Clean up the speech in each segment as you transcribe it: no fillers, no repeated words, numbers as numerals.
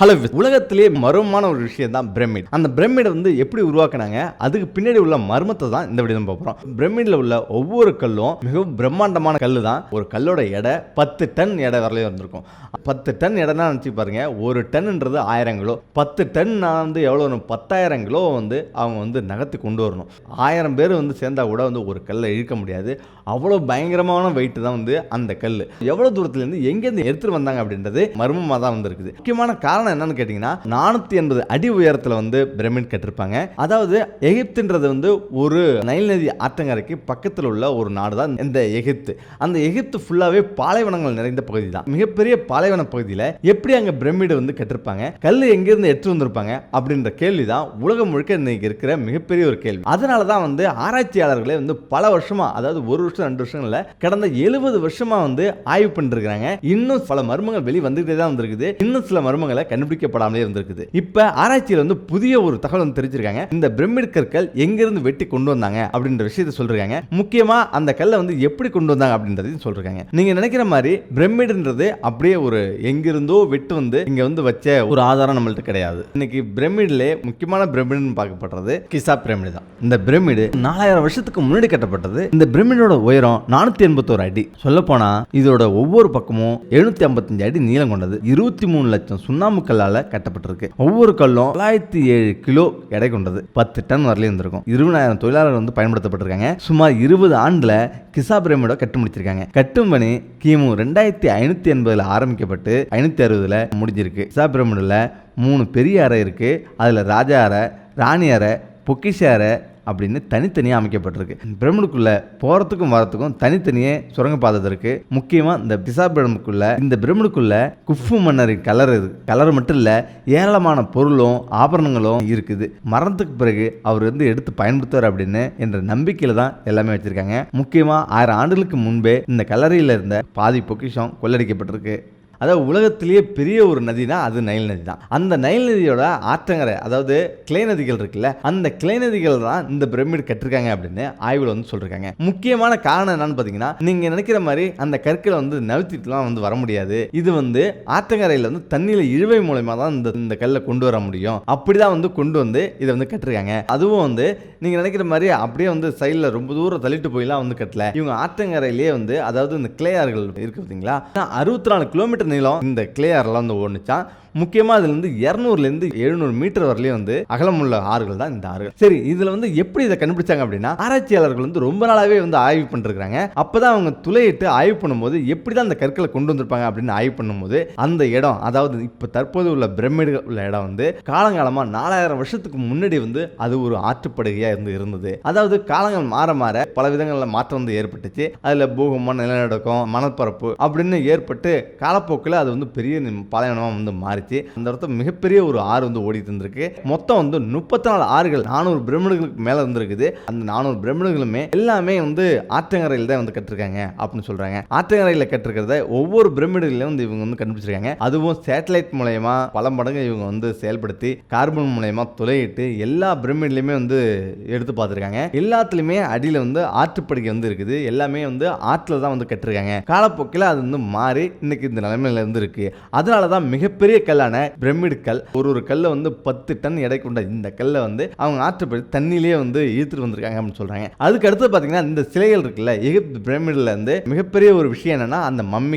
Hello, உலகத்திலேயே மர்மமான ஒரு விஷயம் தான் பிரமிட். அந்த பிரமிடை எப்படி உருவாக்குனாங்க, அதுக்கு பின்னாடி உள்ள மர்மத்தை தான் இந்த வீடியோ நம்ம பார்ப்போம். பிரமிட்ல உள்ள ஒவ்வொரு கல்லும் மிகவும் பிரம்மாண்டமான கல்லு தான். ஒரு கல்லோட எடை 10 டன் எடை வரலையும் இருந்திருக்கும். 10 டன் எடைனா நினச்சி பாருங்க, ஒரு டன்ன்றது 1000 கிலோ. 10 டன் எவ்வளோ வரும்? 10,000 கிலோ அவங்க நகர்த்தி கொண்டு வரணும். 1000 பேர் சேர்ந்தா கூட ஒரு கல்லை இழுக்க முடியாது. அவ்வளோ பயங்கரமான வெயிட் தான் அந்த கல். எவ்வளோ தூரத்துலேருந்து எங்கேருந்து எடுத்துட்டு வந்தாங்க அப்படின்றது மர்மமாக தான் இருக்குது. முக்கியமான காரணம் என்னன்னு கேட்டீங்கன்னா, 480 அடி உயரத்துல பிரமிட் கட்டிருப்பாங்க. அதாவது எகிப்துன்றது ஒரு நைல் நதி ஆற்றங்கரைக்கு பக்கத்தில் உள்ள ஒரு நாடு தான் இந்த எகிப்து. அந்த எகிப்து ஃபுல்லாவே பாலைவனங்கள் நிறைந்த பகுதி தான். மிகப்பெரிய பாலைவன பகுதியில் எப்படி அங்க பிரமிட் கட்டிருப்பாங்க, கல் எங்கிருந்து எடுத்து வந்திருப்பாங்க அப்படின்ற கேள்வி தான் உலகம் முழுக்க இன்னைக்கு இருக்கிற மிகப்பெரிய ஒரு கேள்வி. அதனால தான் ஆராய்ச்சியாளர்களே பல வருஷமா, அதாவது ஒரு வருஷம் 2 வருஷம் இல்ல, கடந்த 70 வருஷமா ஆய்வு பண்ணிருக்காங்க. இன்னும் பல மர்மங்கள் வெளி வந்துட்டே தான் வந்திருக்குது. இன்னும் சில மர்மங்களை கண்டுபிடிக்கப்படாமலே இருந்திருக்குது. இப்ப ஆராய்ச்சியில புதிய ஒரு தகவல் தெரிஞ்சிருக்காங்க. இந்த பிரமிட் கற்கள் எங்கிருந்து வெட்டி கொண்டு வந்தாங்க அப்படின்ற விஷயத்தை சொல்றாங்க. முக்கியமா அந்த கல்லை எப்படி கொண்டு வந்தாங்க அப்படின்றதையும் சொல்றாங்க. நீங்க நினைக்கிற மாதிரி பிரமிட்ன்றது அப்படியே ஒரு எங்கிருந்தோ வெட்டு இங்க வச்ச ஒரு ஆதாரம் நம்மள்ட்ட கிடையாது. இன்னைக்கு பிரமிட்ல முக்கியமான பிரமிட்னு பார்க்கப்படுறது கிசா பிரமிட் தான். இந்த பிரமிட் 4000 வருஷத்துக்கு முன்னாடி கட்டப்பட்டது. இந்த பிரமிடோட உயரம் 481 அடி. சொல்ல போனா இதோட ஒவ்வொரு பக்கமும் 755 அடி நீளம் கொண்டது. 23 லட்சம் சுண்ணாம்பு கல்லால கட்டப்பட்டிருக்கு. ஒவ்வொரு கல்லும் 907 கிலோ எடை கொண்டது. 10 டன் வரலையும் இருந்திருக்கும். 20,000 தொழிலாளர்கள் பயன்படுத்தப்பட்டிருக்காங்க. சுமார் 20 ஆண்டுல கிசா பிரமிட கட்டு முடிச்சிருக்காங்க. கட்டும் பணி கிமு 2580 ஆரம்பிக்கப்பட்டு 560 முடிஞ்சிருக்கு. கிசா பிரமிட்ல 3 பெரிய அறை இருக்கு. அதுல ராஜா அறை, ராணி அறை, பொக்கிஷ அறை அப்படின்னு தனித்தனியாக அமைக்கப்பட்டிருக்கு. பிரமிடுக்குள்ள போறதுக்கும் வரத்துக்கும் தனித்தனியே சுரங்கப்பாதை இருக்கு. முக்கியமா இந்த கிசா பிரமிடுக்குள்ள, இந்த பிரமிடுக்குள்ள குஃபு மன்னரின் கலர் மட்டும் இல்ல, ஏராளமான பொருளும் ஆபரணங்களும் இருக்குது. மரணத்துக்கு பிறகு அவர் எடுத்து பயன்படுத்துவார் அப்படின்னு என்ற நம்பிக்கையில தான் எல்லாமே வச்சிருக்காங்க. முக்கியமா 1000 ஆண்டுகளுக்கு முன்பே இந்த கல்லறையில இருந்த பாதி பொக்கிஷம் கொள்ளடிக்கப்பட்டிருக்கு. அதாவது உலகத்திலேயே பெரிய ஒரு நதினா அது நைல் நதி தான். அந்த நைல் நதியோட ஆற்றங்கரை, அதாவது கிளை நதிகள் இருக்குல்ல, அந்த கிளை நதிகள் தான் இந்த பிரமிட் கட்டிருக்காங்க அப்படின்னு ஆய்வுல சொல்றாங்க. முக்கியமான காரணம் என்னன்னு பாத்தீங்கன்னா, நீங்க நினைக்கிற மாதிரி அந்த கற்களை நவுத்திட்டுலாம் வர முடியாது. இது ஆற்றங்கரையில தண்ணியில இழுவை மூலமா தான் இந்த கல்லை கொண்டு வர முடியும். அப்படிதான் கொண்டு இதை கட்டிருக்காங்க. அதுவும் நீங்க நினைக்கிற மாதிரி அப்படியே சைட்ல ரொம்ப தூரம் தள்ளிட்டு போயெல்லாம் கட்டல. இவங்க ஆற்றங்கரையிலேயே அதாவது இந்த கிளையார்கள் இருக்கு பார்த்தீங்களா, 64 கிலோமீட்டர் நீளம் இந்த கிளையாரெல்லாம் ஓடுச்சான். முக்கியமா அதுல 200 700 மீட்டர் வரலையும் அகலமுள்ள ஆறுகள் தான் இந்த ஆறுகள். சரி, இதுல எப்படி இதை கண்டுபிடிச்சாங்க அப்படின்னா, ஆராய்ச்சியாளர்கள் ரொம்ப நாளாவே ஆய்வு பண்ணிருக்காங்க. அப்பதான் அவங்க துளையிட்டு ஆய்வு பண்ணும்போது எப்படிதான் அந்த கற்களை கொண்டு வந்திருப்பாங்க அப்படின்னு ஆய்வு பண்ணும்போது அந்த இடம், அதாவது இப்ப தற்போது உள்ள பிரமிடுகள் உள்ள இடம் காலங்காலமா 4000 வருஷத்துக்கு முன்னாடி அது ஒரு ஆற்றுப்படுகையா இருந்தது. அதாவது காலங்கள் மாற மாற பல விதங்கள்ல மாற்றம் ஏற்பட்டுச்சு. அதுல பூகம்பம், நிலநடுக்கம், மணற்பரப்பு அப்படின்னு ஏற்பட்டு காலப்போக்கில் அது பெரிய பாலைவனமா மாறி அந்த இடத்துல மிகப்பெரிய ஒரு ஆறு ஓடிட்டு இருந்திருக்கு. மொத்தம் 34 ஆறுகள் 400 பிரமிடுகளுக்கு மேல இருந்திருக்குது. அந்த 400 பிரமிடுகளுமே எல்லாமே ஆற்றங்கரையில் தான் கட்டிருக்காங்க அப்படின்னு சொல்றாங்க. ஆற்றங்கரையில் கட்டிருக்கிறத ஒவ்வொரு பிரமிடுகளையும் இவங்க கண்டுபிடிச்சிருக்காங்க. அதுவும் சேட்டலைட் மூலமா பல மடங்கு இவங்க செயல்படுத்தி கார்பன் மூலமா துளையிட்டு எல்லா பிரமிட்லயுமே எடுத்து பார்த்திருக்காங்க. எல்லாத்துலயுமே அடியில ஆற்றுப்படுகை இருக்குது. எல்லாமே ஆற்றுல தான் கட்டிருக்காங்க. காலப்போக்கில் அது மாறி இன்னைக்கு இந்த நிலைமையில இருக்கு. அதனாலதான் மிகப்பெரிய கல்லான பிரமிட் கல், ஒரு கல்ல 10 டன் எடை கொண்ட இந்த கல்லை அவங்க ஆற்றுப்படி தண்ணியிலேயே இழுத்துட்டு வந்திருக்காங்க அப்படின்னு சொல்றாங்க. அதுக்கு அடுத்து பாத்தீங்கன்னா, இந்த சிலைகள் இருக்குல்ல, எகிப்து பிரமிட்ல மிகப்பெரிய ஒரு விஷயம் என்னன்னா, அந்த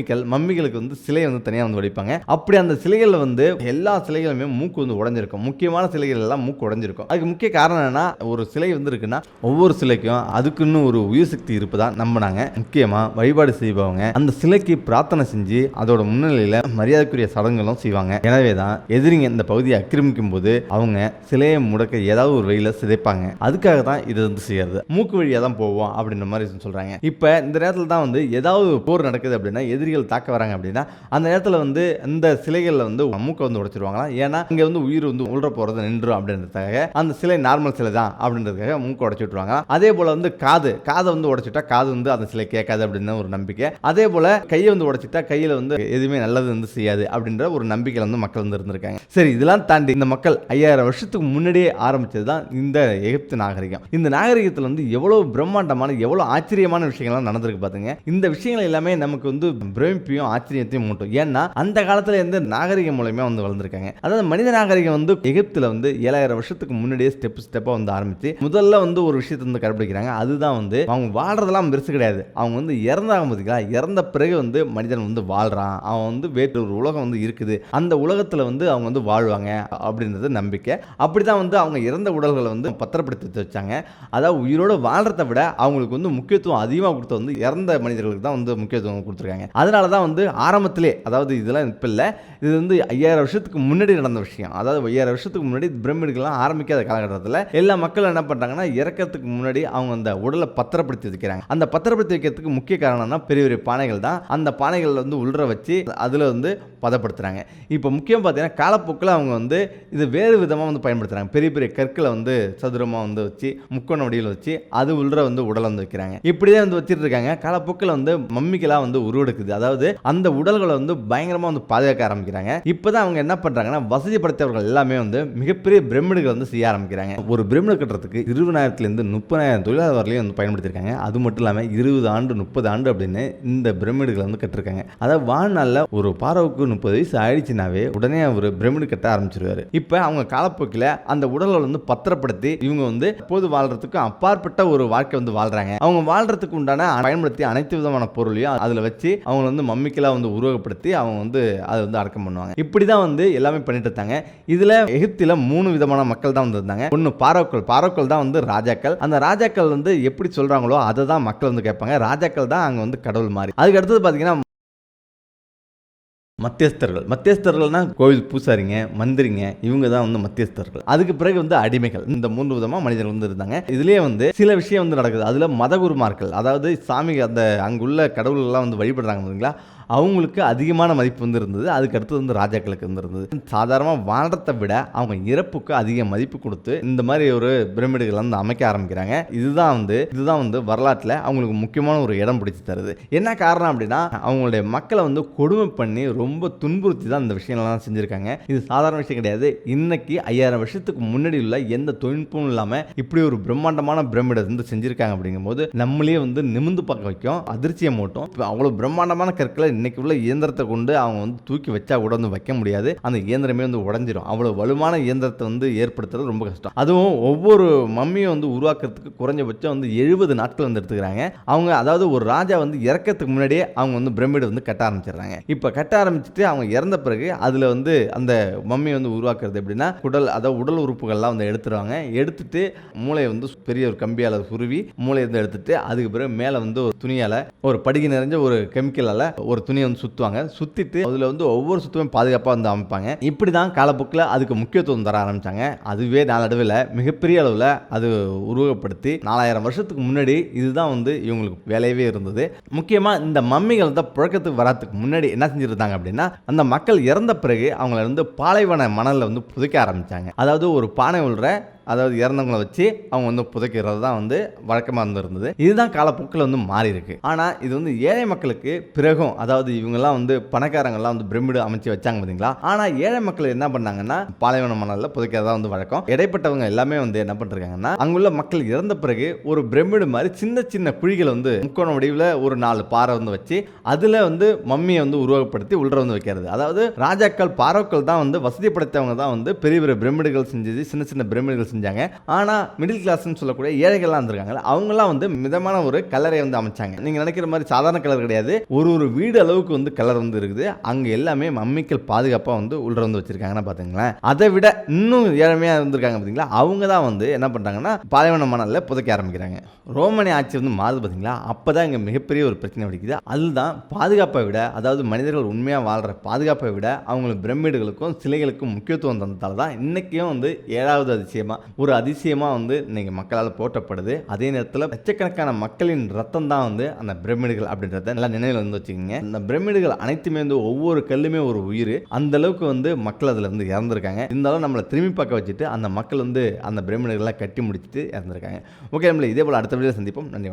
மம்மிகளுக்கு சிலை தனியா வடிப்பாங்க. அப்படி அந்த சிலைகள்ல எல்லா சிலைகளுமே மூக்கு உடைஞ்சிருக்கும். முக்கியமான சிலைகள் எல்லாம் மூக்கு உடைஞ்சிருக்கும். அதுக்கு முக்கிய காரணம் என்னன்னா, ஒரு சிலை இருக்குன்னா ஒவ்வொரு சிலைக்கும் அதுக்குன்னு ஒரு உயிர் சக்தி இருப்பதா நம்பினாங்க. முக்கியமா வழிபாடு செய்வாங்க. அந்த சிலைக்கு பிரார்த்தனை செஞ்சு அதோட முன்னிலையில மரியாதைக்குரிய சடங்குகளும் செய்வாங்க. எனவேதான் எதிரிங்க இந்த பகுதியை ஆக்கிரமிக்கும் போது அவங்க சிலையை முடக்க ஏதாவது ஒரு வழியில சிதைப்பாங்க. அதுக்காக தான் இது செய்யறது. மூக்கு வழியா தான் போவோம் அப்படின்ற மாதிரி சொல்றாங்க. இப்ப இந்த நேரத்துல தான் ஏதாவது போர் நடக்குது அப்படின்னா, எதிரிகள் தாக்க வராங்க அப்படின்னா, அந்த நேரத்துல இந்த சிலைகள்ல மூக்க உடைச்சிருவாங்களாம். ஏன்னா இங்க உயிர் உள்ள போறது நின்றும் அப்படின்றதுக்காக அந்த சிலை நார்மல் சிலை தான் அப்படின்றதுக்காக மூக்க உடைச்சு விட்டுருவாங்க. அதே போல காதை உடைச்சிட்டா காது அந்த சிலை கேட்காது அப்படின்னு ஒரு நம்பிக்கை. அதே போல கையை உடைச்சிட்டா கையில எது எதுவுமே நல்லது வந்து செய்யாது அப்படின்ற ஒரு நம்பிக்கையில் வந்து மக்கள் வந்து இருந்திருக்காங்க. சரி, இதெல்லாம் தாண்டி இந்த மக்கள் 5000 வருஷத்துக்கு முன்னாடியே ஆரம்பிச்சது தான் இந்த எகிப்து நாகரிகம். இந்த நாகரிகத்தில் வந்து எவ்வளவு பிரம்மாண்டமான எவ்வளவு ஆச்சரியமான விஷயங்கள்லாம் நடந்திருக்கு பாத்துங்க. இந்த விஷயங்கள் எல்லாமே நமக்கு வந்து பிரமிப்பையும் ஆச்சரியத்தையும் மூட்டும். ஏன்னா அந்த காலத்துல இருந்து நாகரிகம் மூலமா வந்து வளர்ந்துருக்காங்க. அதாவது மனித நாகரிகம் வந்து எகிப்துல வந்து 7000 வருஷத்துக்கு முன்னாடியே ஸ்டெப்பா வந்து ஆரம்பிச்சு முதல்ல வந்து ஒரு விஷயத்தை வந்து கடைபிடிக்கிறாங்க. அதுதான் வந்து அவங்க வாழ்றதெல்லாம் பெருசு கிடையாது. அவங்க வந்து இறந்தாங்க பார்த்தீங்களா, இறந்த பிறகு வந்து மனிதன் வந்து வாழ்றான், அவன் வந்து வேற்று ஒரு உலகம் வந்து இருக்குது, அந்த உலகத்துல வந்து அவங்க வந்து வாழ்வாங்க அப்படின்றது நம்பிக்கை. அப்படிதான் வந்து அவங்க இறந்த உடல்களை வந்து பத்திரப்படுத்தி வச்சாங்க. அதாவது உயிரோட வாழ்றதை விட அவங்களுக்கு வந்து முக்கியத்துவம் அதிகமாக கொடுத்து வந்து இறந்த மனிதர்களுக்கு தான் வந்து முக்கியத்துவம் கொடுத்துருக்காங்க. அதனால தான் வந்து ஆரம்பத்திலே, அதாவது இதெல்லாம் இப்போ இல்லை, இது வந்து 5000 வருஷத்துக்கு முன்னாடி நடந்த விஷயம். அதாவது 5000 வருஷத்துக்கு முன்னாடி பிரமிடுகள்லாம் ஆரம்பிக்காத காலகட்டத்தில் எல்லா மக்களும் என்ன பண்ணுறாங்கன்னா, இறக்கிறதுக்கு முன்னாடி அவங்க அந்த உடலை பத்திரப்படுத்தி வைக்கிறாங்க. அந்த பத்திரப்படுத்தி வைக்கிறதுக்கு முக்கிய காரணம்னா பெரிய பெரிய பானைகள் தான். அந்த பானைகள் வந்து உள்ள வச்சு அதில் வந்து பதப்படுத்துகிறாங்க. இப்போ முக்கியம் பார்த்தீங்கன்னா காலப்போக்கில் அவங்க வந்து இது வேறு விதமாக வந்து பயன்படுத்துகிறாங்க. பெரிய பெரிய கற்களை வந்து சதுரமாக வந்து வச்சு முக்கோண வடிவில் வச்சு அது உள்ள வந்து உடலை வந்து வைக்கிறாங்க. இப்படிதான் வந்து வச்சுட்டு இருக்காங்க. காலப்போக்கில் வந்து மம்மிக்கெல்லாம் வந்து உருவெடுக்குது. அதாவது அந்த உடல்களை வந்து பயங்கரமாக வந்து பாதுகாக்க ஆரம்பிக்கிறாங்க. இப்போதான் அவங்க என்ன பண்ணுறாங்கன்னா, வசதி படைத்தவர்கள் எல்லாமே வந்து மிகப்பெரிய பிரமிடுகள் வந்து செய்ய ஆரம்பிக்கிறாங்க. ஒரு பிரமிடு கட்டுறதுக்கு 20,000 30,000 தொழிலாளர் வரலையும் வந்து பயன்படுத்தியிருக்காங்க. அது மட்டும் இல்லாமல் 20 ஆண்டு 30 ஆண்டு அப்படின்னு இந்த பிரமிடுகளை வந்து கட்டிருக்காங்க. அதாவது வாழ்நாளில் ஒரு பாரோவுக்கு 30 வயசு ஆயிடுச்சுனாவே உடனே அவர் பிரமிடு கட்ட ஆரம்பிச்சிருவாரு. இப்போ அவங்க காலப்போக்கில் அந்த உடல்களை வந்து பத்திரப்படுத்தி இவங்க வந்து எப்போது வாழ்றதுக்கு அப்பாற்பட்ட ஒரு வாழ்க்கை வந்து வாழ்றாங்க. அவங்க வாழ்றதுக்கு உண்டான பயன்படுத்தி அனைத்து விதமான பொருளையும் அதில் வச்சு அவங்க வந்து மம்மிக்கெல்லாம் வந்து உருவகப்படுத்தி அவங்க வந்து அதை வந்து அடக்கம் பண்ணுவாங்க. இப்படிதான் வந்து எல்லாமே பண்ணிட்டு இருந்தாங்க. இதுல எகிப்தில் 3 விதமான மக்கள் தான் வந்து இருந்தாங்க. ஒன்று பாரோக்கள் தான் வந்து ராஜாக்கள். அந்த ராஜாக்கள் வந்து எப்படி சொல்றாங்களோ அதை தான் மக்கள் வந்து கேட்பாங்க. ராஜாக்கள் தான் அங்க வந்து கடவுள் மாதிரி. அதுக்கு அடுத்தது பாத்தீங்கன்னா மத்தியஸ்தர்கள்னா கோவில் பூசாரிங்க, மந்திரிங்க, இவங்க தான் வந்து மத்தியஸ்தர்கள். அதுக்கு பிறகு வந்து அடிமைகள். இந்த 3 விதமா மனிதர்கள் வந்து இருந்தாங்க. இதுலயே வந்து சில விஷயம் வந்து நடக்குது. அதுல மதகுருமார்கள், அதாவது சாமி அந்த அங்குள்ள கடவுள் எல்லாம் வந்து வழிபடுறாங்க இல்லைங்களா, அவங்களுக்கு அதிகமான மதிப்பு வந்து இருந்தது. அதுக்கு அடுத்து வந்து ராஜாக்களுக்கு இருந்தது. சாதாரணமாக வாழ்றதை விட அவங்க இறப்புக்கு அதிக மதிப்பு கொடுத்து இந்த மாதிரி ஒரு பிரமிடுகள் வந்து அமைக்க ஆரம்பிக்கிறாங்க. இதுதான் வந்து வரலாற்றில் அவங்களுக்கு முக்கியமான ஒரு இடம் பிடிச்சி தருது. என்ன காரணம் அப்படின்னா, அவங்களுடைய மக்களை வந்து கொடுமை பண்ணி ரொம்ப துன்புறுத்தி தான் இந்த விஷயங்கள்லாம் செஞ்சுருக்காங்க. இது சாதாரண விஷயம் கிடையாது. இன்னைக்கு 5000 வருஷத்துக்கு முன்னாடி உள்ள எந்த தொழில்நுட்பமும் இல்லாமல் இப்படி ஒரு பிரம்மாண்டமான பிரமிடை வந்து செஞ்சுருக்காங்க. அப்படிங்கும்போது நம்மளே வந்து நிமிந்து பார்க்க வைக்கும், அதிர்ச்சியை மூட்டும். அவ்வளோ பிரம்மாண்டமான கற்களை இன்னைக்கு உள்ள இயந்திரத்தை கொண்டு அவங்க வந்து தூக்கி வச்சா கூட வந்து வைக்க முடியாது. அந்த இயந்திரமே வந்து உடஞ்சிரும். அவ்வளவு வலுவான இயந்திரத்தை வந்து ஏற்படுத்துறது ரொம்ப கஷ்டம். அதுவும் ஒவ்வொரு மம்மியை வந்து உருவாக்குறதுக்கு குறைஞ்சபட்சம் வந்து 70 நாட்கள் வந்து எடுத்துக்கிறாங்க. அவங்க அதாவது ஒரு ராஜா வந்து இறக்கிறதுக்கு முன்னாடியே அவங்க வந்து பிரமிடு வந்து கட்ட ஆரம்பிச்சிடுறாங்க. இப்போ கட்ட ஆரம்பிச்சுட்டு அவங்க இறந்த பிறகு அதில் வந்து அந்த மம்மியை வந்து உருவாக்குறது எப்படின்னா, உடல் உறுப்புகள்லாம் வந்து எடுத்துருவாங்க. எடுத்துட்டு மூளையை வந்து பெரிய ஒரு கம்பியால் சுருவி மூளையை வந்து எடுத்துட்டு அதுக்கு பிறகு மேலே வந்து ஒரு துணியால் ஒரு படிகை நிறைஞ்ச ஒரு கெமிக்கலால் ஒரு துணியை வந்து சுற்றுவாங்க. சுற்றிட்டு அதில் வந்து ஒவ்வொரு சுத்தமும் பாதுகாப்பாக வந்து அமைப்பாங்க. இப்படி தான் காலப்போக்கில் அதுக்கு முக்கியத்துவம் தர ஆரம்பித்தாங்க. அதுவே நாளடைவில் மிகப்பெரிய அளவில் அது உருவகப்படுத்தி 4000 வருஷத்துக்கு முன்னாடி இதுதான் வந்து இவங்களுக்கு வேலையவே இருந்தது. முக்கியமாக இந்த மம்மிகள் தான் புழக்கத்துக்கு வராதுக்கு முன்னாடி என்ன செஞ்சுருந்தாங்க அப்படின்னா, அந்த மக்கள் இறந்த பிறகு அவங்கள வந்து பாலைவன மணலில் வந்து புதைக்க ஆரம்பித்தாங்க. அதாவது ஒரு பானை உள்ள அதாவது இறந்தவங்களை வச்சு அவங்க வந்து புதைக்கிறது தான் வந்து வழக்கமாக இருந்தது. இதுதான் காலப்போக்கில் வந்து மாறி இருக்கு. ஆனால் இது வந்து ஏழை மக்களுக்கு பிறகும், அதாவது இவங்கெல்லாம் வந்து பணக்காரங்கள்லாம் வந்து பிரமிடு அமைச்சு வச்சாங்க பார்த்தீங்களா. ஆனால் ஏழை மக்கள் என்ன பண்ணாங்கன்னா பாலைவன மணலில் புதைக்கிறதா வந்து வழக்கம். இடைப்பட்டவங்க எல்லாமே வந்து என்ன பண்ணிருக்காங்கன்னா, அங்குள்ள மக்கள் இறந்த பிறகு ஒரு பிரமிடு மாதிரி சின்ன சின்ன குழிகளை வந்து முக்கோண வடிவில் ஒரு 4 பாறை வந்து வச்சு அதில் வந்து மம்மியை வந்து உருவகப்படுத்தி உள்ள வந்து வைக்கிறது. அதாவது ராஜாக்கள் பாரோக்கள் தான் வந்து வசதி படைத்தவங்க தான் வந்து பெரிய பெரிய பிரமிடுகள் செஞ்சது, சின்ன சின்ன பிரமிடுகள் செஞ்சாங்க. ஆனா மிடில் கிளாஸ்னு சொல்லக்கூடிய ஏழைகள்லாம் இருந்திருக்காங்க, அவங்கலாம் வந்து மிதமான ஒரு கலரை வந்து அமைச்சாங்க. நீங்க நினைக்கிற மாதிரி சாதாரண கலர் கிடையாது. ஒரு வீடு அளவுக்கு வந்து கலர் வந்து இருக்குது. அங்க எல்லாமே மம்மிக்கள் பாதுகாப்பா வந்து உள்ள வந்து வச்சிருக்காங்கன்னா பாத்தீங்களா. அதை விட இன்னும் ஏழ்மையா இருந்திருக்காங்க பாத்தீங்களா, அவங்க தான் வந்து என்ன பண்றாங்கன்னா பாலைவன மணல்ல புதைக்க ஆரம்பிக்கிறாங்க. ரோமானிய ஆட்சி வந்து மாறுது பாத்தீங்களா, அப்பதான் இங்க மிகப்பெரிய ஒரு பிரச்சனை வெடிக்குது. அதுதான் பாதுகாப்பை விட, அதாவது மனிதர்கள் உண்மையா வாழ்ற பாதுகாப்பை விட அவங்களுக்கு பிரமிடுகளுக்கும் சிலைகளுக்கும் முக்கியத்துவம் தந்ததால தான் இன்னைக்கும் வந்து 7வது அதிசயமா வந்து இன்னைக்கு மக்களால் போற்றப்படுது. அதே நேரத்தில் லட்சக்கணக்கான மக்களின் ரத்தம் தான் வந்து அந்த பிரமிடுகள் அப்படின்றத நல்லா நினைவில் வந்து வச்சுக்கோங்க. இந்த பிரமிடுகள் அனைத்துமே வந்து ஒவ்வொரு கல்லுமே ஒரு உயிர். அந்த அளவுக்கு வந்து மக்கள் அதில் வந்து இறந்துருக்காங்க. இருந்தாலும் நம்மளை திரும்பி பார்க்க வச்சுட்டு அந்த மக்கள் வந்து அந்த பிரமிடுகளை கட்டி முடிச்சுட்டு இறந்துருக்காங்க. ஓகே, நம்மள இதே போல் அடுத்த வீடியோ சந்திப்போம். நன்றி.